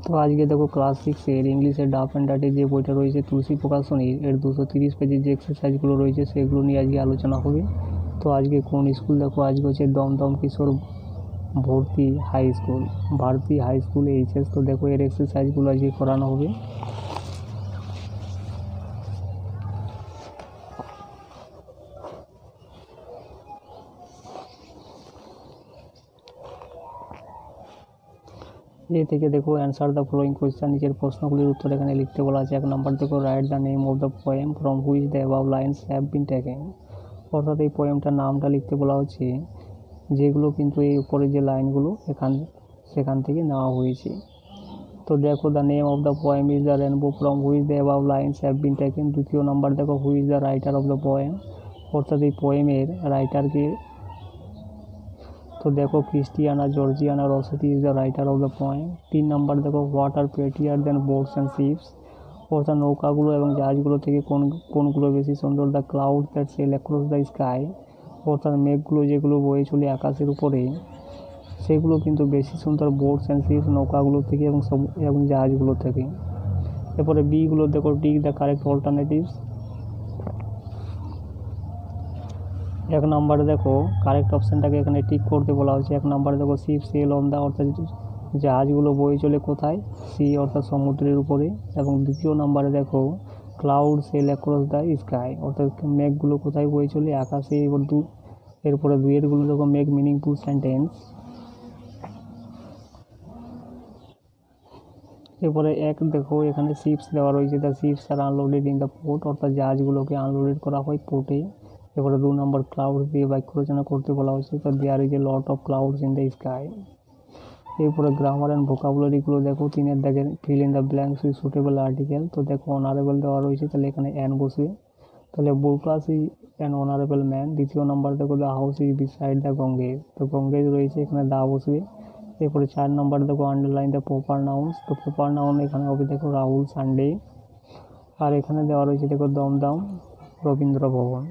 তো আজকে দেখো ক্লাস 6-এর ইংলিশের ডাফ অ্যান্ড ডার্টি যে বইটা রয়েছে তুলসী প্রকাশনীর এর 230 পেজের যে এক্সারসাইজগুলো রয়েছে সেগুলো নিয়ে আজকে আলোচনা হবে। তো আজকে কোন স্কুল দেখো, আজকে হচ্ছে Dum Dum Kishore Bharati high school, Bharati high school HS. তো দেখো এর এক্সারসাইজগুলো আজকে করানো হবে। এ থেকে দেখো অ্যান্সার দ্য ফলোয়িং কোয়েশ্চেন, নিচের প্রশ্নগুলির উত্তর এখানে লিখতে বলা আছে। 1 নম্বর দেখো write the name of the poem from which the above lines have been taken. অর্থাৎ এই পোয়েমটার নামটা লিখতে বলা হচ্ছে যেগুলো কিন্তু এই উপরে যে লাইনগুলো সেখান থেকে নেওয়া হয়েছে। তো দেখো the name of the poem is the rainbow from which the above lines have been taken. দ্বিতীয় নম্বর দেখো who is the writer of the poem, অর্থাৎ এই পোয়েমের রাইটারকে। তো দেখো Christina Georgiana Rossetti is the writer of the poem. 3 number দেখো what are prettier than boats and ships, অর্থাৎ নৌকাগুলো এবং জাহাজগুলো থেকে কোনগুলো বেশি সুন্দর। The cloud that sail across the sky, অর্থাৎ মেঘগুলো যেগুলো বয়ে চলে আকাশের উপরে সেগুলো কিন্তু বেশি সুন্দর বোটস অ্যান্ড শিপস নৌকাগুলো থেকে এবং জাহাজগুলো থেকে। এরপরে বিগুলো দেখো টিক দ্য কারেক্ট অল্টারনেটিভস। 1 নম্বরে দেখো কারেক্ট অপশানটাকে এখানে টিক করতে বলা হচ্ছে। 1 নম্বরে দেখো শিপ সেল অন দ্য, অর্থাৎ জাহাজগুলো বয়ে চলে কোথায়, সি অর্থাৎ সমুদ্রের উপরে। এবং দ্বিতীয় নম্বরে দেখো cloud sail across the sky, অর্থাৎ মেঘগুলো কোথায় বয়ে চলে, আকাশে। এরপরে দুইয়েরগুলো দেখো মেক মিনিংফুল সেন্টেন্স। এরপরে 1 দেখো এখানে শিপস দেওয়া রয়েছে, the ships are unloaded in the port, অর্থাৎ জাহাজগুলোকে আনলোডেড করা হয় পোর্টে। এরপরে 2 নম্বর ক্লাউড দিয়ে বাক্য রচনা করতে বলা হয়েছে, তো there is a lot of clouds in the sky. এরপরে গ্রামার অ্যান্ড ভোকাবুলারিগুলো দেখো 3-এর দেখে fill in the blanks with suitable article. তো দেখো অনারেবল দেওয়া রয়েছে, তাহলে এখানে অ্যান বসবে, তাহলে Brutus is an honourable man. দ্বিতীয় নম্বর দেখো the house is beside the Ganges, তো গঙ্গেজ রয়েছে, এখানে দা বসবে। এরপরে 4 নম্বর দেখো আন্ডারলাইন দ্য প্রপার নাউন্স, তো প্রপার নাউন এখানে হবে দেখো রাহুল সানডে। আর এখানে দেওয়া রয়েছে দেখো দমদম রবীন্দ্র ভবন।